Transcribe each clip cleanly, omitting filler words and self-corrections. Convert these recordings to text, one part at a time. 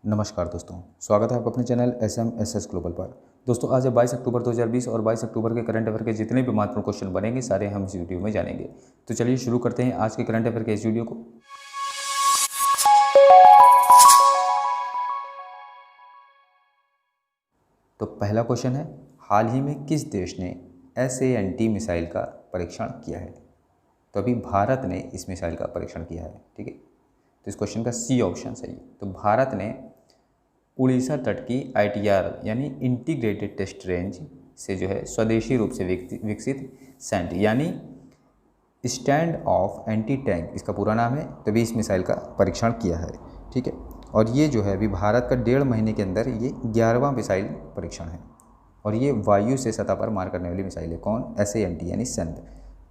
नमस्कार दोस्तों, स्वागत है आपका अपने चैनल SMSS ग्लोबल पर। दोस्तों आज है 22 अक्टूबर 2020 और 22 अक्टूबर के करंट अफेयर के जितने भी महत्वपूर्ण क्वेश्चन बनेंगे सारे हम इस वीडियो में जानेंगे। तो चलिए शुरू करते हैं आज के करंट अफेयर के इस वीडियो को। तो पहला क्वेश्चन है, हाल ही में किस देश ने SANT मिसाइल का परीक्षण किया है? तो अभी भारत ने इस मिसाइल का परीक्षण किया है, ठीक है। तो इस क्वेश्चन का सी ऑप्शन सही है। तो भारत ने उड़ीसा तट की ITR यानी इंटीग्रेटेड टेस्ट रेंज से जो है स्वदेशी रूप से विकसित सैंट यानी स्टैंड ऑफ एंटी टैंक, इसका पूरा नाम है, तभी इस मिसाइल का परीक्षण किया है, ठीक है। और ये जो है अभी भारत का 1.5 महीने के अंदर ये 11वां मिसाइल परीक्षण है और ये वायु से सतह पर मार करने वाली मिसाइल है। कौन? SANT यानी सैंट।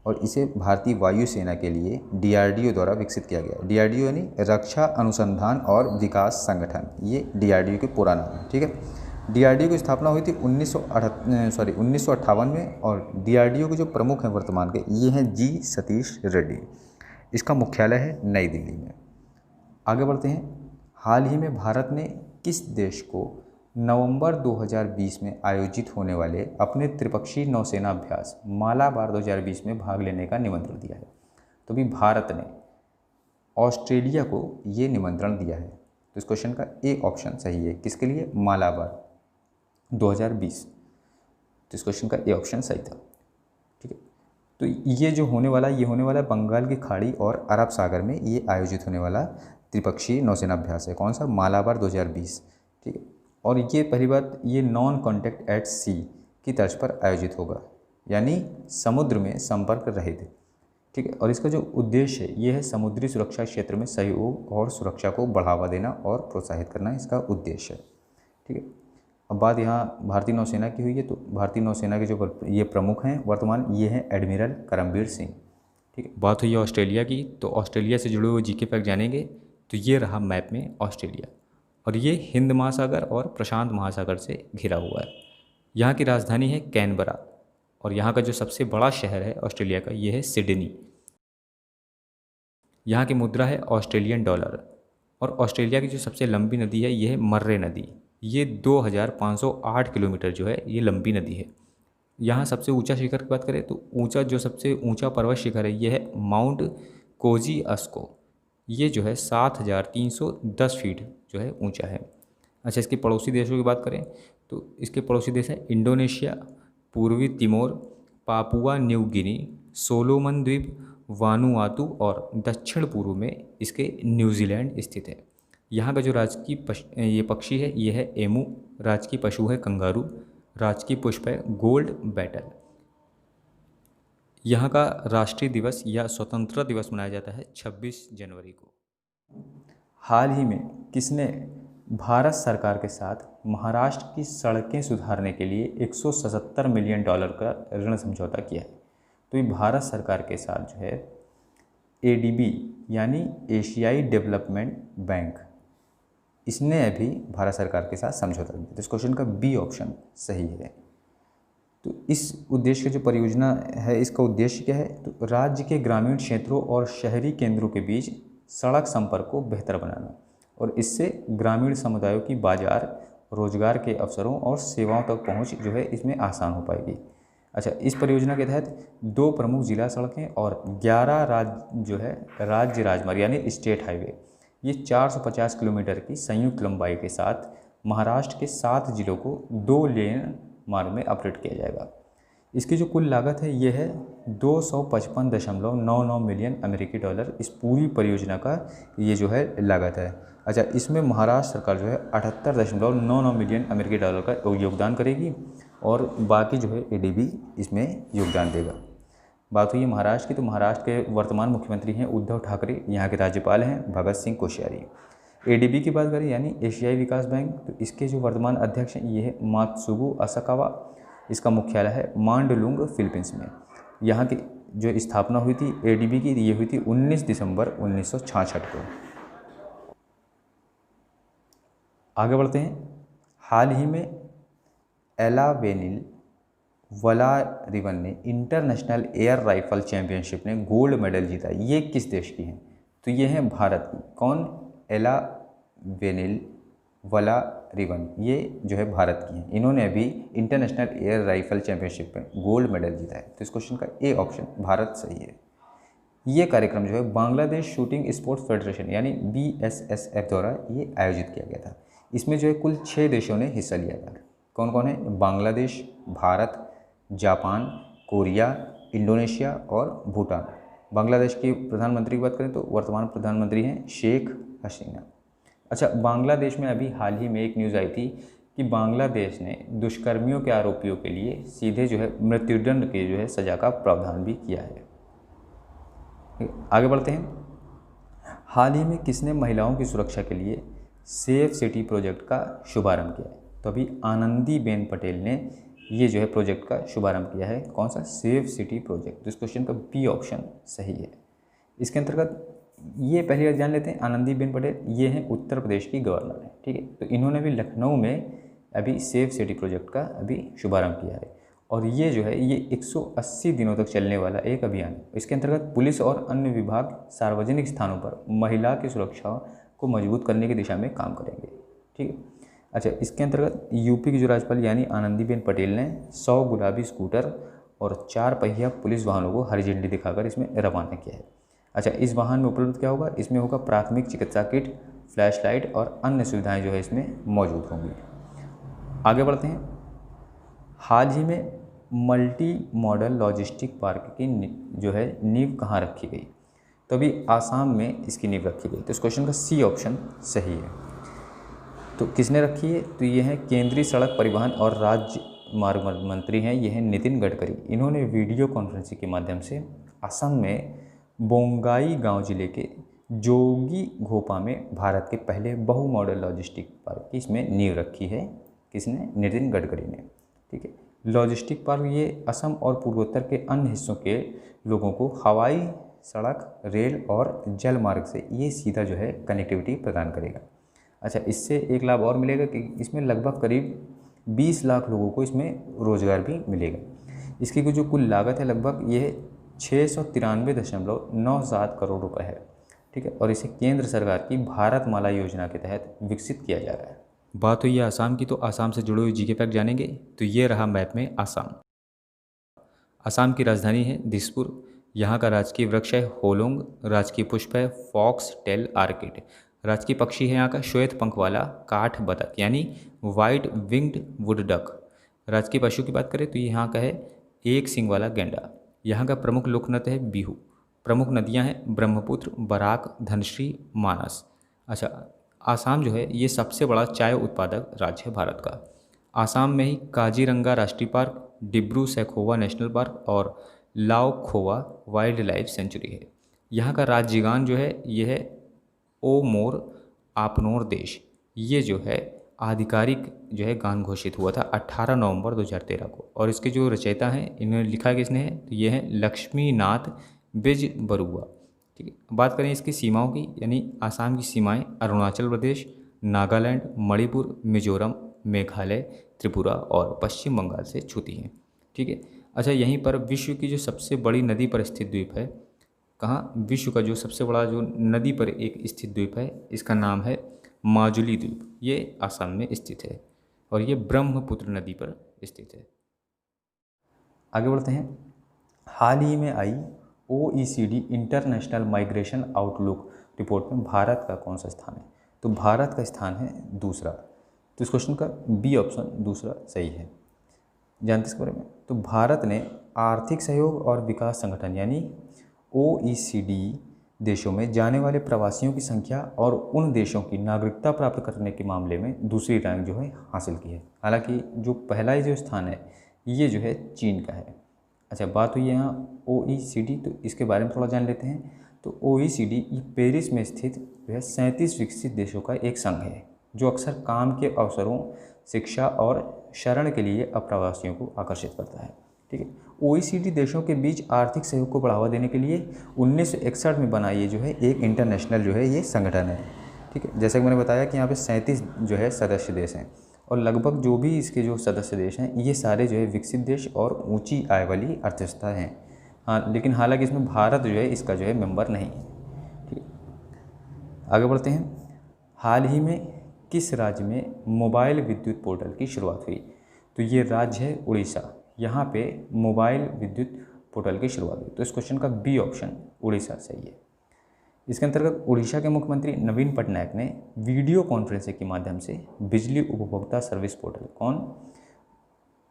और इसे भारतीय वायुसेना के लिए DRDO द्वारा विकसित किया गया। DRDO यानी रक्षा अनुसंधान और विकास संगठन, ये DRDO के पूरा नाम है, ठीक है। DRDO की स्थापना हुई थी 1958 में और DRDO के जो प्रमुख हैं वर्तमान के, ये हैं G सतीश रेड्डी। इसका मुख्यालय है नई दिल्ली में। आगे बढ़ते हैं। हाल ही में भारत ने किस देश को नवंबर 2020 में आयोजित होने वाले अपने त्रिपक्षीय नौसेना अभ्यास मालाबार 2020 में भाग लेने का निमंत्रण दिया है? तो भी भारत ने ऑस्ट्रेलिया को ये निमंत्रण दिया है। तो इस क्वेश्चन का ए ऑप्शन सही है। किसके लिए? मालाबार 2020। तो इस क्वेश्चन का ए ऑप्शन सही था, ठीक है। तो ये जो होने वाला बंगाल की खाड़ी और अरब सागर में ये आयोजित होने वाला त्रिपक्षीय नौसेना अभ्यास है। कौन सा? मालाबार 2020, ठीक है। और ये पहली बात, ये नॉन कॉन्टैक्ट एट सी की तर्ज पर आयोजित होगा, यानी समुद्र में संपर्क रहित, ठीक है। और इसका जो उद्देश्य है ये है समुद्री सुरक्षा क्षेत्र में सहयोग और सुरक्षा को बढ़ावा देना और प्रोत्साहित करना, इसका उद्देश्य है, ठीक है। अब बात यहाँ भारतीय नौसेना की हुई है, तो भारतीय नौसेना के जो ये प्रमुख हैं वर्तमान, ये हैं एडमिरल करमबीर सिंह, ठीक है। बात हुई है ऑस्ट्रेलिया की, तो ऑस्ट्रेलिया से जुड़े हुए जीके फैक्ट जानेंगे। तो ये रहा मैप में ऑस्ट्रेलिया, और ये हिंद महासागर और प्रशांत महासागर से घिरा हुआ है। यहाँ की राजधानी है कैनबरा और यहाँ का जो सबसे बड़ा शहर है ऑस्ट्रेलिया का, ये है सिडनी। यहाँ की मुद्रा है ऑस्ट्रेलियन डॉलर और ऑस्ट्रेलिया की जो सबसे लंबी नदी है ये है मर्रे नदी। ये 2508 किलोमीटर जो है ये लंबी नदी है। यहाँ सबसे ऊंचा शिखर की बात करें तो सबसे ऊंचा पर्वत शिखर है ये है माउंट कोजी अस्को। ये जो है 7310 फीट जो है ऊंचा है। अच्छा, इसके पड़ोसी देशों की बात करें तो इसके पड़ोसी देश हैं इंडोनेशिया, पूर्वी Timor, Papua New Guinea, Solomon द्वीप, वानुआतू और दक्षिण पूर्व में इसके न्यूजीलैंड स्थित है। यहाँ का जो राजकीय ये पक्षी है ये है एमू, राजकीय पशु है कंगारू, राजकीय पुष्प है गोल्ड बैटल। यहाँ का राष्ट्रीय दिवस या स्वतंत्रता दिवस मनाया जाता है 26 जनवरी को। हाल ही में किसने भारत सरकार के साथ महाराष्ट्र की सड़कें सुधारने के लिए $177 मिलियन का ऋण समझौता किया है? तो ये भारत सरकार के साथ जो है ADB यानी एशियाई डेवलपमेंट बैंक, इसने अभी भारत सरकार के साथ समझौता किया। तो इस क्वेश्चन का बी ऑप्शन सही है। तो इस उद्देश्य की जो परियोजना है, इसका उद्देश्य क्या है? तो राज्य के ग्रामीण क्षेत्रों और शहरी केंद्रों के बीच सड़क संपर्क को बेहतर बनाना और इससे ग्रामीण समुदायों की बाजार, रोजगार के अवसरों और सेवाओं तक पहुंच जो है इसमें आसान हो पाएगी। अच्छा, इस परियोजना के तहत 2 प्रमुख जिला सड़कें और 11 राज्य राजमार्ग यानी स्टेट हाईवे, ये 450 किलोमीटर की संयुक्त लंबाई के साथ महाराष्ट्र के 7 जिलों को 2 लेन मार्ग में अपग्रेड किया जाएगा। इसकी जो कुल लागत है ये है $255.99 मिलियन $। इस पूरी परियोजना का ये जो है लागत है। अच्छा, इसमें महाराष्ट्र सरकार जो है $78.99 मिलियन का योगदान करेगी और बाकी जो है ADB इसमें योगदान देगा। बात हुई है महाराष्ट्र की, तो महाराष्ट्र के वर्तमान मुख्यमंत्री हैं उद्धव ठाकरे, यहाँ के राज्यपाल हैं भगत सिंह कोश्यारी। ADB की बात करें यानी एशियाई विकास बैंक, तो इसके जो वर्तमान अध्यक्ष हैं ये है मात्सुगु असाकावा। इसका मुख्यालय है मांडलुंग फिलीपींस में। यहाँ की जो स्थापना हुई थी ADB की, ये हुई थी 19 दिसंबर 1966 को। आगे बढ़ते हैं। हाल ही में एलावेनिल वलारिवन ने इंटरनेशनल एयर राइफल चैंपियनशिप में गोल्ड मेडल जीता। ये किस देश की हैं? तो ये हैं भारत की। कौन? एलावेनिल वला रिवन, ये जो है भारत की हैं। इन्होंने अभी इंटरनेशनल एयर राइफल चैंपियनशिप में गोल्ड मेडल जीता है। तो इस क्वेश्चन का ए ऑप्शन भारत सही है। ये कार्यक्रम जो है बांग्लादेश शूटिंग स्पोर्ट्स फेडरेशन यानी BSSF द्वारा ये आयोजित किया गया था। इसमें जो है कुल 6 देशों ने हिस्सा लिया था। कौन कौन है? Bangladesh, Bharat, Japan, Korea, Indonesia और भूटान। बांग्लादेश के प्रधानमंत्री की बात करें तो वर्तमान प्रधानमंत्री हैं शेख हसीना। अच्छा, बांग्लादेश में अभी हाल ही में एक न्यूज़ आई थी कि बांग्लादेश ने दुष्कर्मियों के आरोपियों के लिए सीधे जो है मृत्युदंड के जो है सज़ा का प्रावधान भी किया है। आगे बढ़ते हैं। हाल ही में किसने महिलाओं की सुरक्षा के लिए सेफ सिटी प्रोजेक्ट का शुभारंभ किया है? तो अभी आनंदीबेन पटेल ने ये जो है प्रोजेक्ट का शुभारंभ किया है। कौन सा? Safe city project. तो इस क्वेश्चन का बी ऑप्शन सही है। इसके अंतर्गत ये पहली बार जान लेते हैं, आनंदीबेन पटेल ये हैं उत्तर प्रदेश की गवर्नर है, ठीक है। तो इन्होंने भी लखनऊ में अभी सेफ सिटी प्रोजेक्ट का अभी शुभारंभ किया है और ये जो है ये 180 दिनों तक चलने वाला एक अभियान है। इसके अंतर्गत पुलिस और अन्य विभाग सार्वजनिक स्थानों पर महिला की सुरक्षा को मजबूत करने की दिशा में काम करेंगे, ठीक है। अच्छा, इसके अंतर्गत यूपी की जो राज्यपाल यानी आनंदीबेन पटेल ने 100 गुलाबी स्कूटर और 4 पहिया पुलिस वाहनों को हरी झंडी दिखाकर इसमें रवाना किया है। अच्छा, इस वाहन में उपलब्ध क्या होगा? इसमें होगा प्राथमिक चिकित्सा किट, फ्लैशलाइट और अन्य सुविधाएं जो है इसमें मौजूद होंगी। आगे बढ़ते हैं। हाल ही में मल्टी मॉडल लॉजिस्टिक पार्क की जो है नींव कहाँ रखी गई? तो अभी आसाम में इसकी नींव रखी गई। तो इस क्वेश्चन का सी ऑप्शन सही है। तो किसने रखी है? तो ये है केंद्रीय सड़क परिवहन और राज्य मार्ग मंत्री हैं, ये हैं नितिन गडकरी। इन्होंने वीडियो कॉन्फ्रेंसिंग के माध्यम से असम में बोंगाई गांव जिले के जोगी घोपा में भारत के पहले बहु मॉडल लॉजिस्टिक पार्क की इसमें नींव रखी है। किसने? नितिन गडकरी ने, ठीक है। लॉजिस्टिक पार्क ये असम और पूर्वोत्तर के अन्य हिस्सों के लोगों को हवाई, सड़क, रेल और जल मार्ग से ये सीधा जो है कनेक्टिविटी प्रदान करेगा। अच्छा, इससे एक लाभ और मिलेगा कि इसमें लगभग करीब 20 लाख लोगों को इसमें रोजगार भी मिलेगा। इसकी जो कुल लागत है लगभग ये 693.97 करोड़ रुपए है, ठीक है। और इसे केंद्र सरकार की भारतमाला योजना के तहत विकसित किया जा रहा है। बात हुई है आसाम की, तो आसाम से जुड़े हुए जीके फैक्ट जानेंगे। तो ये रहा मैप में आसाम। आसाम की राजधानी है दिसपुर। यहाँ का राजकीय वृक्ष है होलोंग, राजकीय पुष्प है फॉक्स टेल आर्किड, राजकीय पक्षी है यहाँ का श्वेत पंख वाला काठ बतख यानी वाइट विंग्ड वुड डक। राजकीय पशु की बात करें तो यहाँ का है एक सिंग वाला गेंडा। यहाँ का प्रमुख लोक नृत्य है बिहू। प्रमुख नदियाँ हैं ब्रह्मपुत्र, बराक, धनश्री, मानस। अच्छा, आसाम जो है ये सबसे बड़ा चाय उत्पादक राज्य है भारत का। आसाम में ही काजीरंगा राष्ट्रीय park, Dibru Saikhowa national park और लाओखोवा वाइल्ड लाइफ सेंचुरी है। यहाँ का राज्यगान जो है ये है ओ मोर आपनोर देश। ये जो है आधिकारिक जो है गान घोषित हुआ था 18 नवंबर 2013 को और इसके जो रचयिता हैं इन्होंने लिखा किसने है? तो ये हैं लक्ष्मीनाथ बिज बरुआ, ठीक है। बात करें इसकी सीमाओं की, यानी आसाम की सीमाएं अरुणाचल प्रदेश, नागालैंड, मणिपुर, मिजोरम, मेघालय, त्रिपुरा और पश्चिम बंगाल से छूती हैं, ठीक है। अच्छा, यहीं पर विश्व की जो सबसे बड़ी नदी पर स्थित द्वीप है, कहाँ? विश्व का जो सबसे बड़ा जो नदी पर एक स्थित द्वीप है इसका नाम है माजुली द्वीप। ये आसाम में स्थित है और ये ब्रह्मपुत्र नदी पर स्थित है। आगे बढ़ते हैं। हाल ही में आई OECD international migration outlook report में भारत का कौन सा स्थान है? तो भारत का स्थान है दूसरा। तो इस क्वेश्चन का बी ऑप्शन दूसरा सही है। जानते इसके बारे में? तो भारत ने आर्थिक सहयोग और विकास संगठन यानी OECD देशों में जाने वाले प्रवासियों की संख्या और उन देशों की नागरिकता प्राप्त करने के मामले में दूसरी रैंक जो है हासिल की है। हालांकि जो पहला जो स्थान है ये जो है चीन का है। अच्छा, बात हुई है यहाँ OECD, तो इसके बारे में थोड़ा जान लेते हैं। तो OECD ये पेरिस में स्थित जो है 37 विकसित देशों का एक संघ है जो अक्सर काम के अवसरों, शिक्षा और शरण के लिए अप्रवासियों को आकर्षित करता है, ठीक है। OECD देशों के बीच आर्थिक सहयोग को बढ़ावा देने के लिए 1961 में बना ये जो है एक इंटरनेशनल जो है ये संगठन है, ठीक है। जैसे कि मैंने बताया कि यहाँ पे 37 जो है सदस्य देश हैं और लगभग जो भी इसके जो सदस्य देश हैं ये सारे जो है विकसित देश और ऊंची आय वाली अर्थव्यवस्था हैं। हाँ, लेकिन हालांकि इसमें भारत जो है इसका जो है मेंबर नहीं है, ठीक है। आगे बढ़ते हैं। हाल ही में किस राज्य में मोबाइल विद्युत पोर्टल की शुरुआत हुई? तो ये राज्य है उड़ीसा। यहाँ पे मोबाइल विद्युत पोर्टल की शुरुआत हुई। तो इस क्वेश्चन का बी ऑप्शन उड़ीसा सही है। इसके अंतर्गत उड़ीसा के मुख्यमंत्री नवीन पटनायक ने वीडियो कॉन्फ्रेंसिंग के माध्यम से बिजली उपभोक्ता सर्विस पोर्टल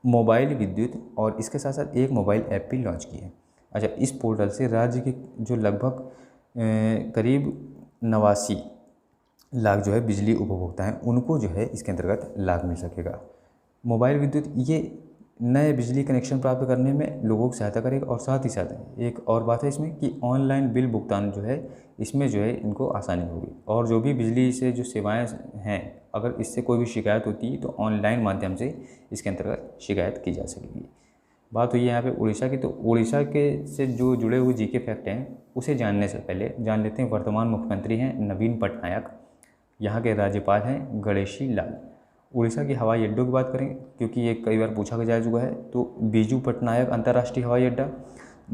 मोबाइल विद्युत और इसके साथ साथ एक मोबाइल ऐप भी लॉन्च की है। अच्छा, इस पोर्टल से राज्य के जो लगभग करीब 89 लाख जो है बिजली उपभोक्ता हैं, उनको जो है इसके अंतर्गत लाभ मिल सकेगा। मोबाइल विद्युत ये नए बिजली कनेक्शन प्राप्त करने में लोगों को सहायता करेगा और साथ ही साथ एक और बात है इसमें कि ऑनलाइन बिल भुगतान जो है इसमें जो है इनको आसानी होगी। और जो भी बिजली से जो सेवाएं हैं, अगर इससे कोई भी शिकायत होती है तो ऑनलाइन माध्यम से इसके अंतर्गत शिकायत की जा सकेगी। बात हुई है यहाँ पे उड़ीसा की, तो उड़ीसा के से जो जुड़े हुए जीके फैक्ट हैं उसे जानने से पहले जान लेते हैं वर्तमान मुख्यमंत्री हैं नवीन पटनायक, यहाँ के राज्यपाल हैं गणेशी लाल। उड़ीसा के हवाई अड्डों की बात करें, क्योंकि ये कई बार पूछा जा चुका है, तो बीजू पटनायक अंतर्राष्ट्रीय हवाई अड्डा,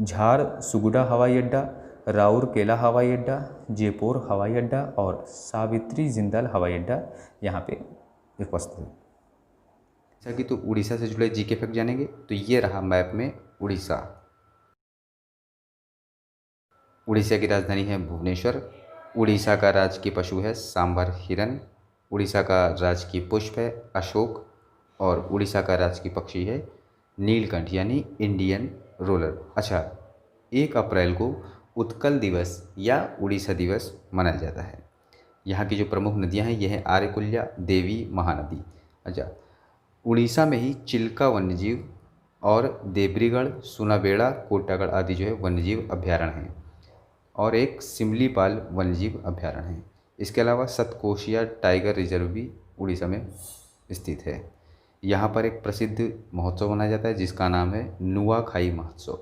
झारसुगुडा हवाई अड्डा, राउरकेला हवाई अड्डा, जयपुर हवाई अड्डा और सावित्री जिंदाल हवाई अड्डा यहाँ पे उपस्थित है। जैसा कि तो उड़ीसा से जुड़े जीके फैक्ट जानेंगे, तो ये रहा मैप में उड़ीसा। उड़ीसा की राजधानी है भुवनेश्वर। उड़ीसा का राजकीय पशु है सांभर हिरन। उड़ीसा का राजकीय पुष्प है अशोक। और उड़ीसा का राजकीय पक्षी है नीलकंठ यानी इंडियन रोलर। अच्छा, 1 अप्रैल को उत्कल दिवस या उड़ीसा दिवस मनाया जाता है। यहाँ की जो प्रमुख नदियाँ हैं ये हैं आर्यकुल्या, देवी, महानदी। अच्छा, उड़ीसा में ही चिल्का वन्यजीव और देब्रीगढ़, सुनाबेड़ा, कोटागढ़ आदि जो है वन्यजीव अभ्यारण्य हैं और एक सिमलीपाल वन्यजीव अभ्यारण्य है। इसके अलावा सतकोशिया टाइगर रिजर्व भी उड़ीसा में स्थित है। यहाँ पर एक प्रसिद्ध महोत्सव मनाया जाता है जिसका नाम है नुआखाई महोत्सव।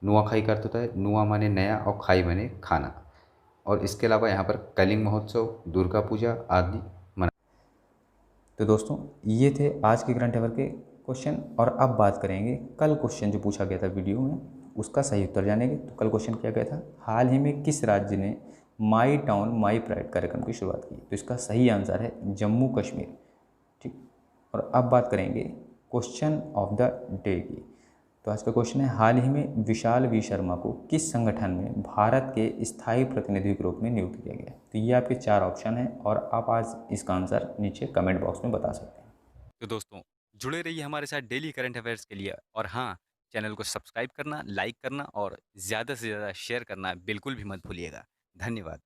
नुआखाई का अर्थ होता है नुआ माने नया और खाई माने खाना। और इसके अलावा यहाँ पर कलिंग महोत्सव, दुर्गा पूजा आदि मना। तो दोस्तों, ये थे आज के करंट अफेयर के क्वेश्चन। और अब बात करेंगे कल क्वेश्चन जो पूछा गया था वीडियो में, उसका सही उत्तर जानेंगे। तो कल क्वेश्चन किया गया था, हाल ही में किस राज्य ने माई टाउन माई प्राइड कार्यक्रम की शुरुआत की? तो इसका सही आंसर है जम्मू कश्मीर। ठीक। और अब बात करेंगे क्वेश्चन ऑफ द डे की। तो आज का क्वेश्चन है, हाल ही में विशाल वी शर्मा को किस संगठन में भारत के स्थायी प्रतिनिधि के रूप में नियुक्त किया गया? तो ये आपके 4 ऑप्शन हैं और आप आज इसका आंसर नीचे कमेंट बॉक्स में बता सकते हैं। तो दोस्तों, जुड़े रहिए हमारे साथ डेली करंट अफेयर्स के लिए। और हाँ, चैनल को सब्सक्राइब करना, लाइक करना और ज़्यादा से ज़्यादा शेयर करना बिल्कुल भी मत भूलिएगा। धन्यवाद।